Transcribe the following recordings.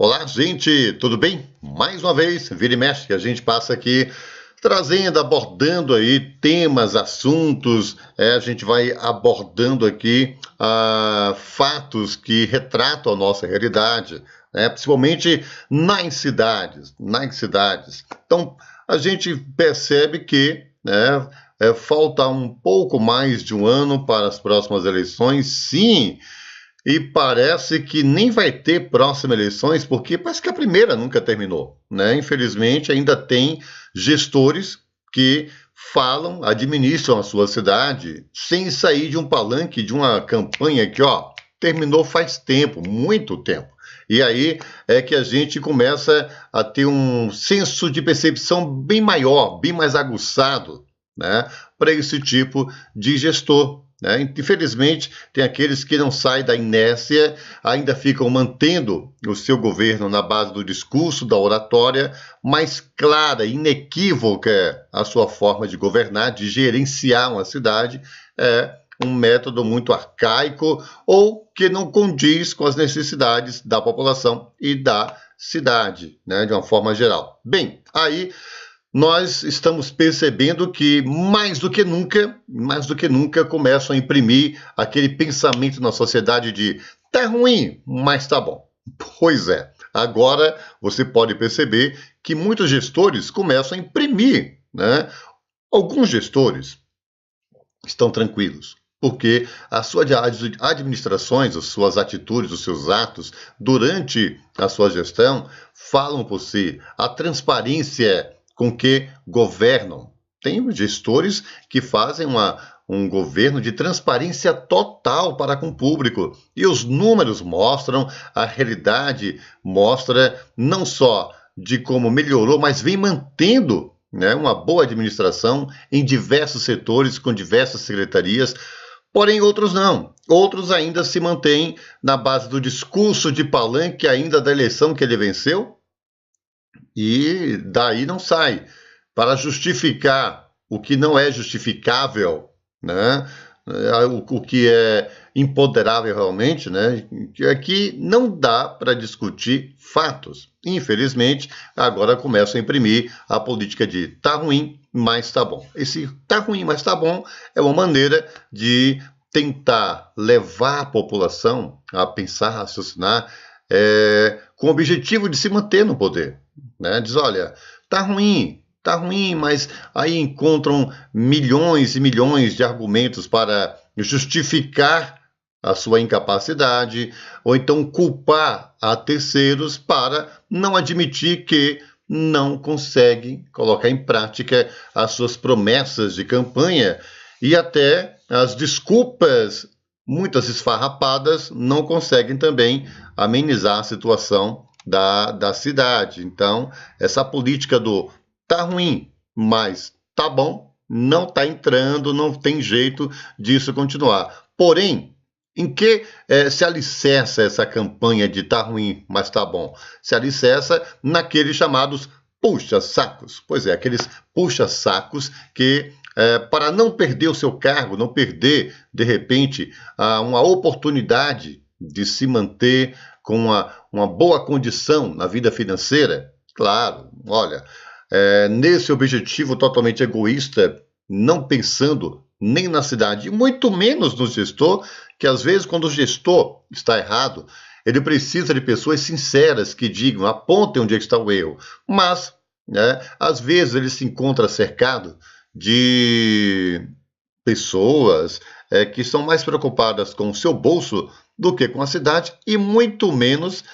Olá, gente, tudo bem? Mais uma vez, vira e mexe, que a gente passa aqui trazendo, abordando aí temas, assuntos, a gente vai abordando aqui fatos que retratam a nossa realidade, principalmente nas cidades. Então, a gente percebe que falta um pouco mais de um ano para as próximas eleições, sim. E parece que nem vai ter próximas eleições, porque parece que a primeira nunca terminou, né? Infelizmente, ainda tem gestores que falam, administram a sua cidade, sem sair de um palanque, de uma campanha que, terminou faz tempo, muito tempo. E aí é que a gente começa a ter um senso de percepção bem maior, bem mais aguçado, né, para esse tipo de gestor. Infelizmente, tem aqueles que não saem da inércia, ainda ficam mantendo o seu governo na base do discurso, da oratória, mas clara, inequívoca a sua forma de governar, de gerenciar uma cidade, é um método muito arcaico ou que não condiz com as necessidades da população e da cidade, de uma forma geral. Bem, aí nós estamos percebendo que mais do que nunca começam a imprimir aquele pensamento na sociedade de tá ruim, mas tá bom. Pois é, agora você pode perceber que muitos gestores começam a imprimir, Alguns gestores estão tranquilos, porque as suas administrações, as suas atitudes, os seus atos durante a sua gestão falam por si. A transparência com que governam. Tem gestores que fazem um governo de transparência total para com o público. E os números mostram, a realidade mostra não só de como melhorou, mas vem mantendo uma boa administração em diversos setores, com diversas secretarias. Porém, outros não. Outros ainda se mantêm na base do discurso de palanque ainda da eleição que ele venceu, e daí não sai, para justificar o que não é justificável, o que é imponderável realmente, que não dá para discutir fatos. Infelizmente, agora começam a imprimir a política de tá ruim, mas tá bom. Esse tá ruim, mas tá bom é uma maneira de tentar levar a população a pensar, a raciocinar, com o objetivo de se manter no poder. Diz, olha, tá ruim, mas aí encontram milhões e milhões de argumentos para justificar a sua incapacidade, ou então culpar a terceiros para não admitir que não conseguem colocar em prática as suas promessas de campanha, e até as desculpas, muitas esfarrapadas, não conseguem também amenizar a situação da cidade. Então, essa política do tá ruim, mas tá bom, não tá entrando, não tem jeito disso continuar. Porém, em que se alicerça essa campanha de tá ruim, mas tá bom? Se alicerça naqueles chamados puxa-sacos. Pois é, aqueles puxa-sacos que, para não perder o seu cargo, não perder, de repente, uma oportunidade de se manter com uma boa condição na vida financeira, claro, olha, nesse objetivo totalmente egoísta, não pensando nem na cidade, muito menos no gestor, que às vezes quando o gestor está errado, ele precisa de pessoas sinceras que digam, apontem onde está o erro, mas, às vezes ele se encontra cercado de pessoas que estão mais preocupadas com o seu bolso do que com a cidade, e muito menos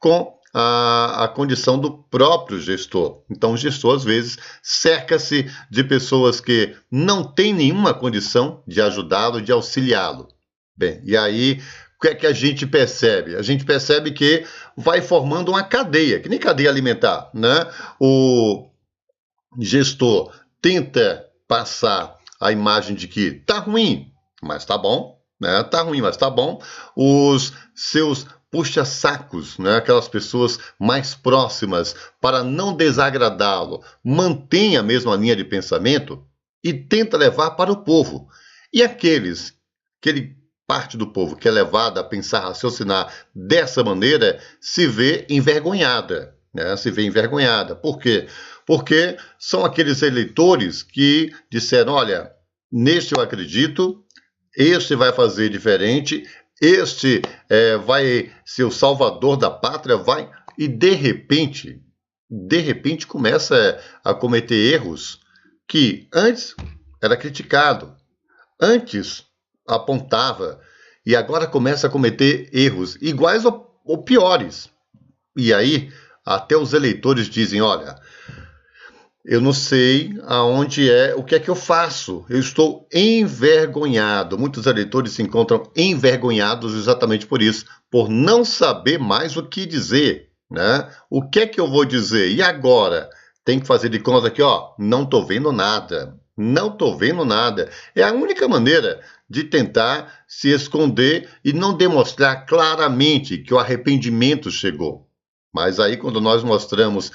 com a condição do próprio gestor. Então, o gestor, às vezes, cerca-se de pessoas que não têm nenhuma condição de ajudá-lo, de auxiliá-lo. Bem, e aí, o que é que a gente percebe? A gente percebe que vai formando uma cadeia, que nem cadeia alimentar, O gestor tenta passar a imagem de que tá ruim, mas tá bom, Tá ruim, mas tá bom. Os seus puxa-sacos, aquelas pessoas mais próximas, para não desagradá-lo, mantém a mesma linha de pensamento e tenta levar para o povo. E aqueles que ele parte do povo que é levada a pensar, raciocinar dessa maneira, se vê envergonhada, né? Se vê envergonhada. Por quê? Porque são aqueles eleitores que disseram, olha, neste eu acredito, este vai fazer diferente, este vai ser o salvador da pátria, vai... E de repente começa a cometer erros que antes era criticado, antes apontava, e agora começa a cometer erros iguais ou piores. E aí, até os eleitores dizem, olha, eu não sei aonde o que é que eu faço. Eu estou envergonhado. Muitos eleitores se encontram envergonhados exatamente por isso, por não saber mais o que dizer, né? O que é que eu vou dizer? E agora? Tem que fazer de conta que, não estou vendo nada. Não estou vendo nada. É a única maneira de tentar se esconder e não demonstrar claramente que o arrependimento chegou. Mas aí, quando nós mostramos...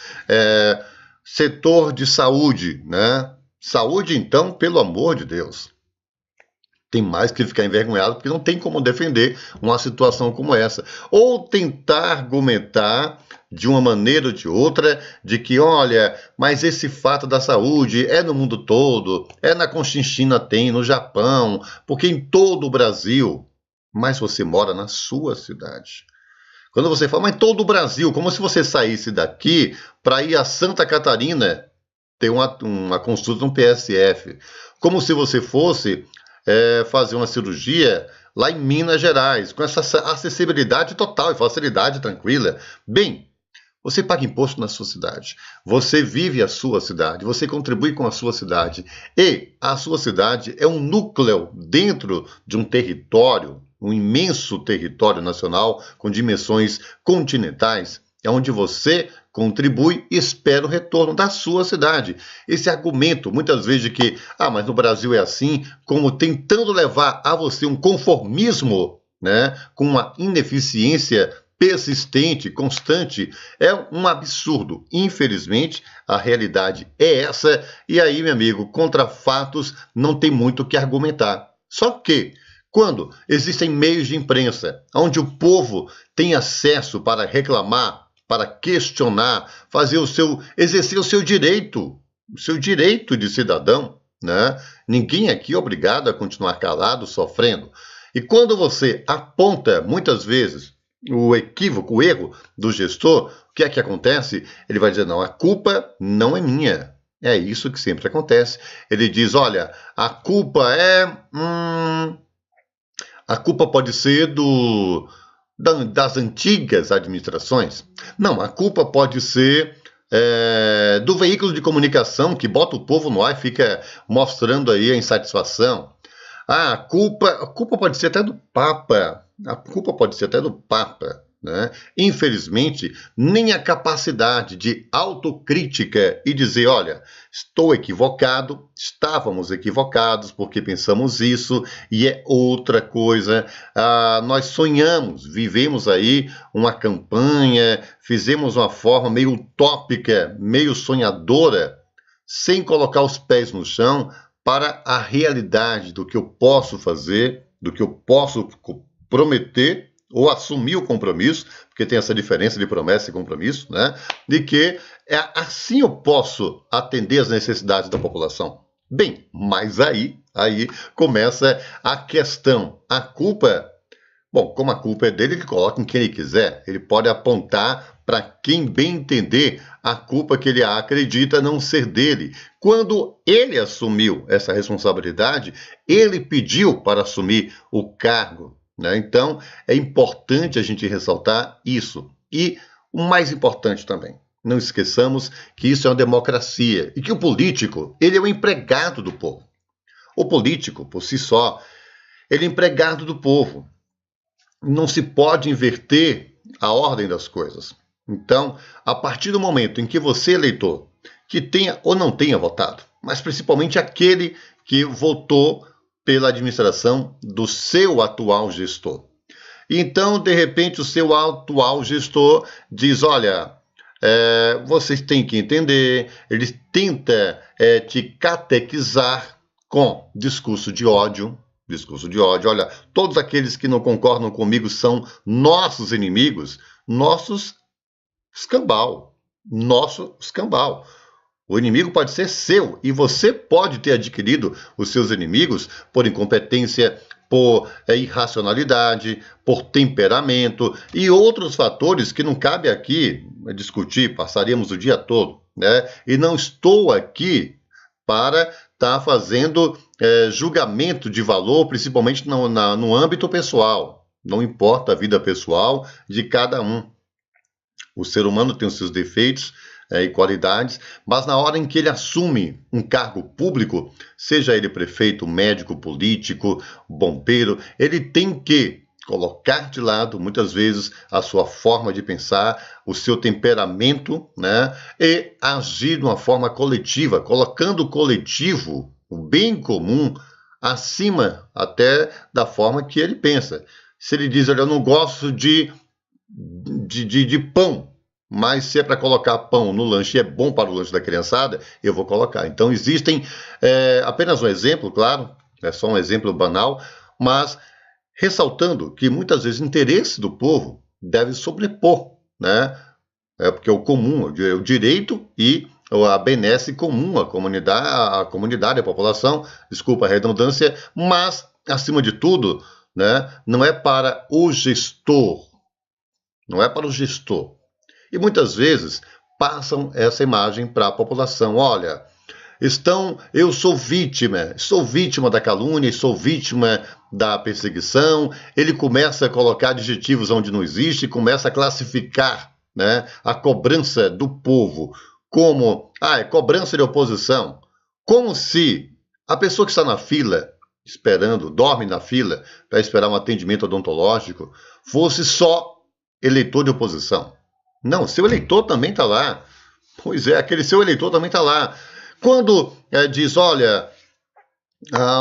setor de saúde, né? Saúde, então, pelo amor de Deus. Tem mais que ficar envergonhado, porque não tem como defender uma situação como essa. Ou tentar argumentar de uma maneira ou de outra, de que, olha, mas esse fato da saúde é no mundo todo, é na Conchinchina tem, no Japão, porque em todo o Brasil. Mas você mora na sua cidade. Quando você fala, mas todo o Brasil, como se você saísse daqui para ir a Santa Catarina ter uma consulta no PSF. Como se você fosse fazer uma cirurgia lá em Minas Gerais, com essa acessibilidade total e facilidade tranquila. Bem, você paga imposto na sua cidade, você vive a sua cidade, você contribui com a sua cidade. E a sua cidade é um núcleo dentro de um território, um imenso território nacional com dimensões continentais, é onde você contribui e espera o retorno da sua cidade. Esse argumento, muitas vezes, de que, mas no Brasil é assim, como tentando levar a você um conformismo, né, com uma ineficiência persistente, constante, é um absurdo. Infelizmente, a realidade é essa, e aí, meu amigo, contra fatos não tem muito o que argumentar. Só que, quando existem meios de imprensa, onde o povo tem acesso para reclamar, para questionar, exercer o seu direito de cidadão, né? Ninguém aqui é obrigado a continuar calado, sofrendo. E quando você aponta, muitas vezes, o equívoco, o erro do gestor, o que é que acontece? Ele vai dizer, não, a culpa não é minha. É isso que sempre acontece. Ele diz, olha, a culpa a culpa pode ser das antigas administrações. Não, a culpa pode ser do veículo de comunicação que bota o povo no ar e fica mostrando aí a insatisfação. A culpa pode ser até do Papa. A culpa pode ser até do Papa, né? Infelizmente, nem a capacidade de autocrítica e dizer, olha, estou equivocado, estávamos equivocados porque pensamos isso e é outra coisa. Nós sonhamos, vivemos aí uma campanha, fizemos uma forma meio utópica, meio sonhadora, sem colocar os pés no chão para a realidade do que eu posso fazer, do que eu posso prometer ou assumir o compromisso, porque tem essa diferença de promessa e compromisso, né? De que assim eu posso atender as necessidades da população. Bem, mas aí começa a questão. A culpa, bom, como a culpa é dele, ele coloca em quem ele quiser. Ele pode apontar para quem bem entender a culpa que ele acredita não ser dele. Quando ele assumiu essa responsabilidade, ele pediu para assumir o cargo, né? Então, é importante a gente ressaltar isso. E o mais importante também, não esqueçamos que isso é uma democracia e que o político, ele é o empregado do povo. O político, por si só, ele é empregado do povo. Não se pode inverter a ordem das coisas. Então, a partir do momento em que você, eleitor, que tenha ou não tenha votado, mas principalmente aquele que votou pela administração do seu atual gestor. Então, de repente, o seu atual gestor diz, olha, vocês têm que entender, ele tenta te catequizar com discurso de ódio, discurso de ódio. Olha, todos aqueles que não concordam comigo são nossos inimigos, nossos escambau, nosso escambau. O inimigo pode ser seu e você pode ter adquirido os seus inimigos por incompetência, por irracionalidade, por temperamento e outros fatores que não cabe aqui discutir, passaríamos o dia todo, né? E não estou aqui para estar fazendo julgamento de valor, principalmente no âmbito pessoal. Não importa a vida pessoal de cada um. O ser humano tem os seus defeitos e qualidades, mas na hora em que ele assume um cargo público, seja ele prefeito, médico, político, bombeiro, ele tem que colocar de lado, muitas vezes, a sua forma de pensar, o seu temperamento, né, e agir de uma forma coletiva, colocando o coletivo, o bem comum, acima até da forma que ele pensa. Se ele diz, olha, eu não gosto de pão, mas se é para colocar pão no lanche e é bom para o lanche da criançada, eu vou colocar. Então existem, apenas um exemplo, claro, é só um exemplo banal, mas ressaltando que muitas vezes o interesse do povo deve sobrepor, né? Porque é o comum, o direito e a benesse comum, a comunidade, a população, desculpa a redundância, mas, acima de tudo, né, não é para o gestor, não é para o gestor. E muitas vezes passam essa imagem para a população. Olha, eu sou vítima da calúnia, sou vítima da perseguição. Ele começa a colocar adjetivos onde não existe, começa a classificar, né, a cobrança do povo como é cobrança de oposição. Como se a pessoa que está na fila, esperando, dorme na fila para esperar um atendimento odontológico, fosse só eleitor de oposição. Não, seu eleitor também está lá. Pois é, aquele seu eleitor também está lá. Quando diz, olha,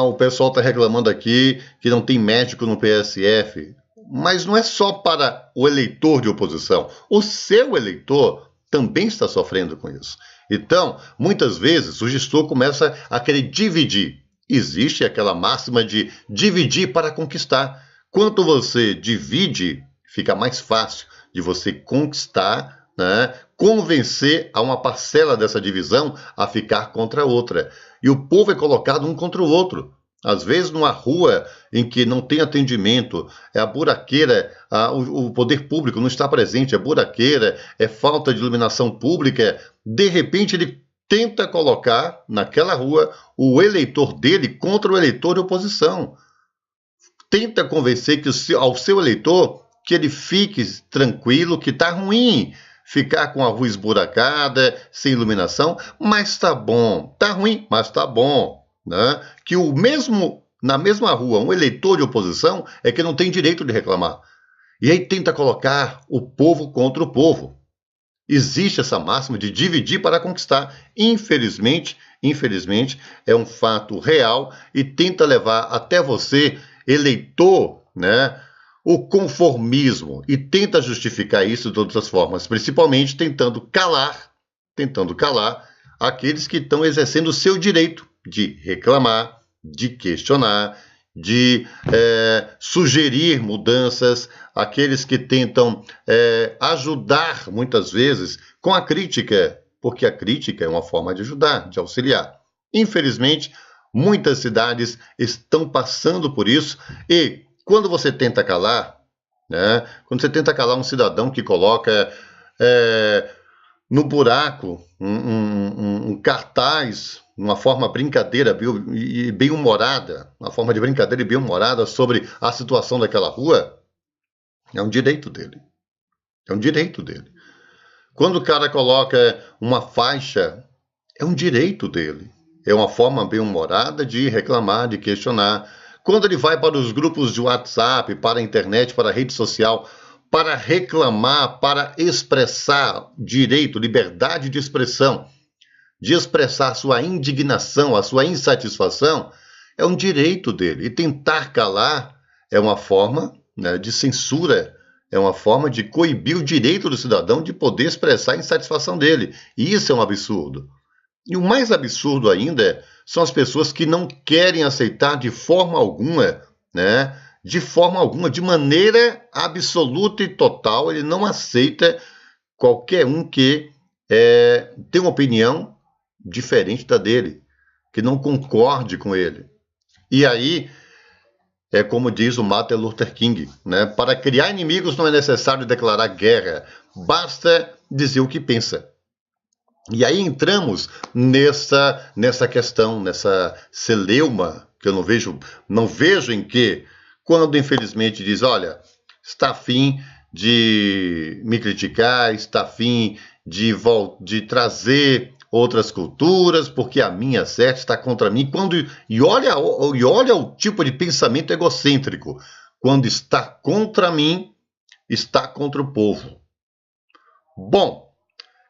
o pessoal está reclamando aqui que não tem médico no PSF, mas não é só para o eleitor de oposição. O seu eleitor também está sofrendo com isso. Então, muitas vezes, o gestor começa a querer dividir. Existe aquela máxima de dividir para conquistar. Quanto você divide, fica mais fácil de você conquistar, né, convencer a uma parcela dessa divisão a ficar contra a outra. E o povo é colocado um contra o outro. Às vezes, numa rua em que não tem atendimento, é a buraqueira, o poder público não está presente, é buraqueira, é falta de iluminação pública. De repente, ele tenta colocar naquela rua o eleitor dele contra o eleitor de oposição. Tenta convencer ao seu eleitor que ele fique tranquilo, que está ruim ficar com a rua esburacada, sem iluminação, mas está bom. Está ruim, mas está bom. Né? Que na mesma rua, um eleitor de oposição é que não tem direito de reclamar. E aí tenta colocar o povo contra o povo. Existe essa máxima de dividir para conquistar. Infelizmente, é um fato real e tenta levar até você, eleitor, né, o conformismo, e tenta justificar isso de outras formas, principalmente tentando calar aqueles que estão exercendo o seu direito de reclamar, de questionar, de sugerir mudanças, aqueles que tentam ajudar, muitas vezes, com a crítica, porque a crítica é uma forma de ajudar, de auxiliar. Infelizmente, muitas cidades estão passando por isso, e quando você tenta calar, né, quando você tenta calar um cidadão que coloca no buraco um cartaz, uma forma brincadeira e bem-humorada, uma forma de brincadeira e bem-humorada sobre a situação daquela rua, é um direito dele. É um direito dele. Quando o cara coloca uma faixa, é um direito dele. É uma forma bem-humorada de reclamar, de questionar. Quando ele vai para os grupos de WhatsApp, para a internet, para a rede social, para reclamar, para expressar direito, liberdade de expressão, de expressar sua indignação, a sua insatisfação, é um direito dele. E tentar calar é uma forma, né, de censura, é uma forma de coibir o direito do cidadão de poder expressar a insatisfação dele. E isso é um absurdo. E o mais absurdo ainda são as pessoas que não querem aceitar de forma alguma, né? De forma alguma, de maneira absoluta e total, ele não aceita qualquer um que tem uma opinião diferente da dele, que não concorde com ele. E aí, é como diz o Martin Luther King, né? Para criar inimigos não é necessário declarar guerra, basta dizer o que pensa. E aí entramos nessa questão, nessa celeuma, que eu não vejo em que, quando infelizmente diz, olha, está afim de me criticar, está afim de trazer outras culturas, porque a minha certa está contra mim. E olha o tipo de pensamento egocêntrico. Quando está contra mim, está contra o povo. Bom,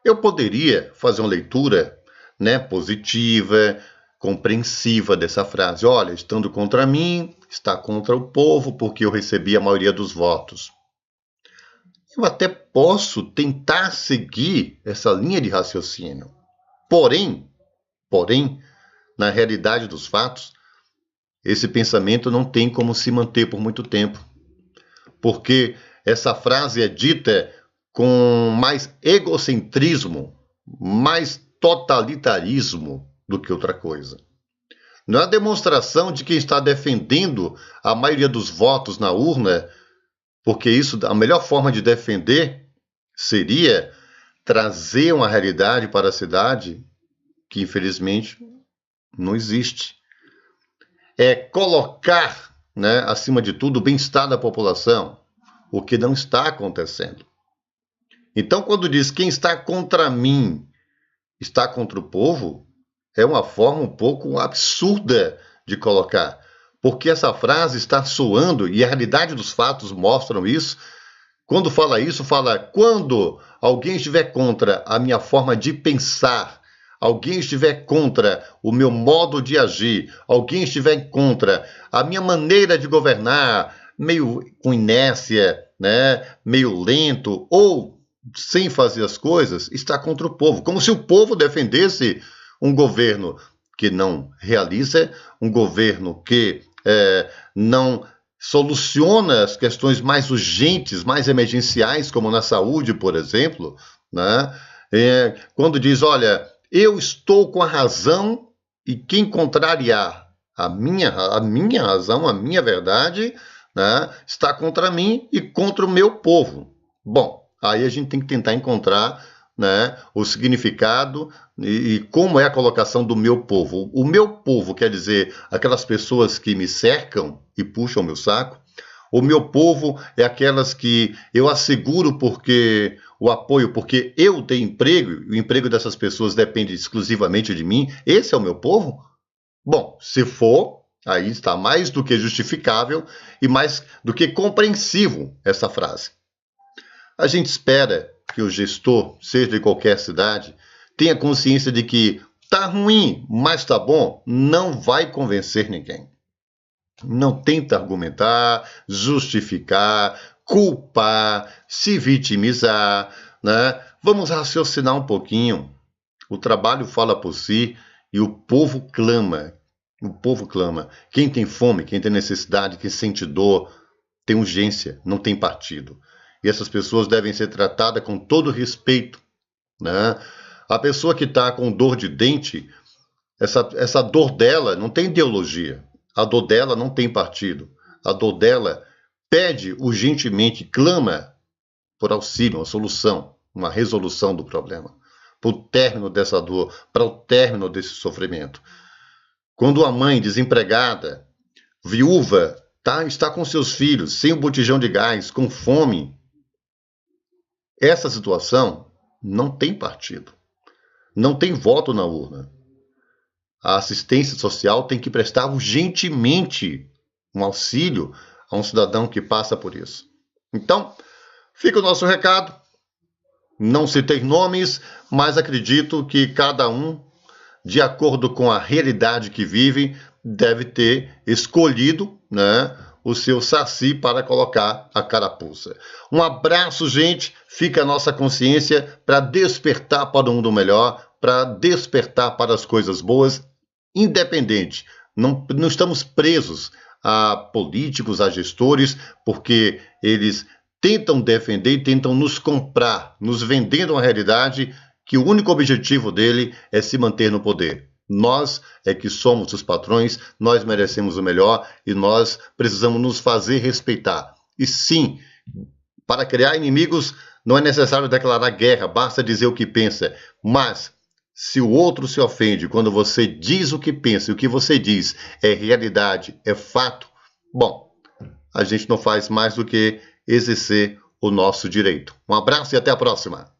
eu poderia fazer uma leitura, né, positiva, compreensiva dessa frase. Olha, estando contra mim, está contra o povo, porque eu recebi a maioria dos votos. Eu até posso tentar seguir essa linha de raciocínio. Porém, na realidade dos fatos, esse pensamento não tem como se manter por muito tempo. Porque essa frase é dita com mais egocentrismo, mais totalitarismo do que outra coisa. Não é a demonstração de quem está defendendo a maioria dos votos na urna, porque isso, a melhor forma de defender seria trazer uma realidade para a cidade que, infelizmente, não existe. É colocar, né, acima de tudo, o bem-estar da população, o que não está acontecendo. Então, quando diz quem está contra mim está contra o povo, é uma forma um pouco absurda de colocar, porque essa frase está soando, e a realidade dos fatos mostram isso. Quando fala isso, fala quando alguém estiver contra a minha forma de pensar, alguém estiver contra o meu modo de agir, alguém estiver contra a minha maneira de governar, meio com inércia, né, meio lento, ou sem fazer as coisas, está contra o povo. Como se o povo defendesse um governo que não realiza, um governo que não soluciona as questões mais urgentes, mais emergenciais, como na saúde, por exemplo, né? Quando diz, olha, eu estou com a razão e quem contrariar a minha razão, a minha verdade, né, está contra mim e contra o meu povo. Bom, aí a gente tem que tentar encontrar, né, o significado e como é a colocação do meu povo. O meu povo quer dizer aquelas pessoas que me cercam e puxam o meu saco. O meu povo é aquelas que eu asseguro porque o apoio, porque eu tenho emprego, e o emprego dessas pessoas depende exclusivamente de mim. Esse é o meu povo? Bom, se for, aí está mais do que justificável e mais do que compreensivo essa frase. A gente espera que o gestor, seja de qualquer cidade, tenha consciência de que tá ruim, mas tá bom, não vai convencer ninguém. Não tenta argumentar, justificar, culpar, se vitimizar, né? Vamos raciocinar um pouquinho. O trabalho fala por si e o povo clama. O povo clama. Quem tem fome, quem tem necessidade, quem sente dor, tem urgência, não tem partido. E essas pessoas devem ser tratadas com todo respeito, né? A pessoa que está com dor de dente, essa dor dela não tem ideologia. A dor dela não tem partido. A dor dela pede urgentemente, clama por auxílio, uma solução, uma resolução do problema, para o término dessa dor, para o término desse sofrimento. Quando a mãe desempregada, viúva, está com seus filhos, sem o botijão de gás, com fome, essa situação não tem partido. Não tem voto na urna. A assistência social tem que prestar urgentemente um auxílio a um cidadão que passa por isso. Então, fica o nosso recado. Não citei nomes, mas acredito que cada um, de acordo com a realidade que vive, deve ter escolhido, né, o seu saci para colocar a carapuça. Um abraço, gente. Fica a nossa consciência para despertar para um mundo melhor, para despertar para as coisas boas, independente. Não estamos presos a políticos, a gestores, porque eles tentam defender e tentam nos comprar, nos vendendo uma realidade que o único objetivo dele é se manter no poder. Nós é que somos os patrões, nós merecemos o melhor e nós precisamos nos fazer respeitar. E sim, para criar inimigos não é necessário declarar guerra, basta dizer o que pensa. Mas se o outro se ofende quando você diz o que pensa e o que você diz é realidade, é fato, bom, a gente não faz mais do que exercer o nosso direito. Um abraço e até a próxima.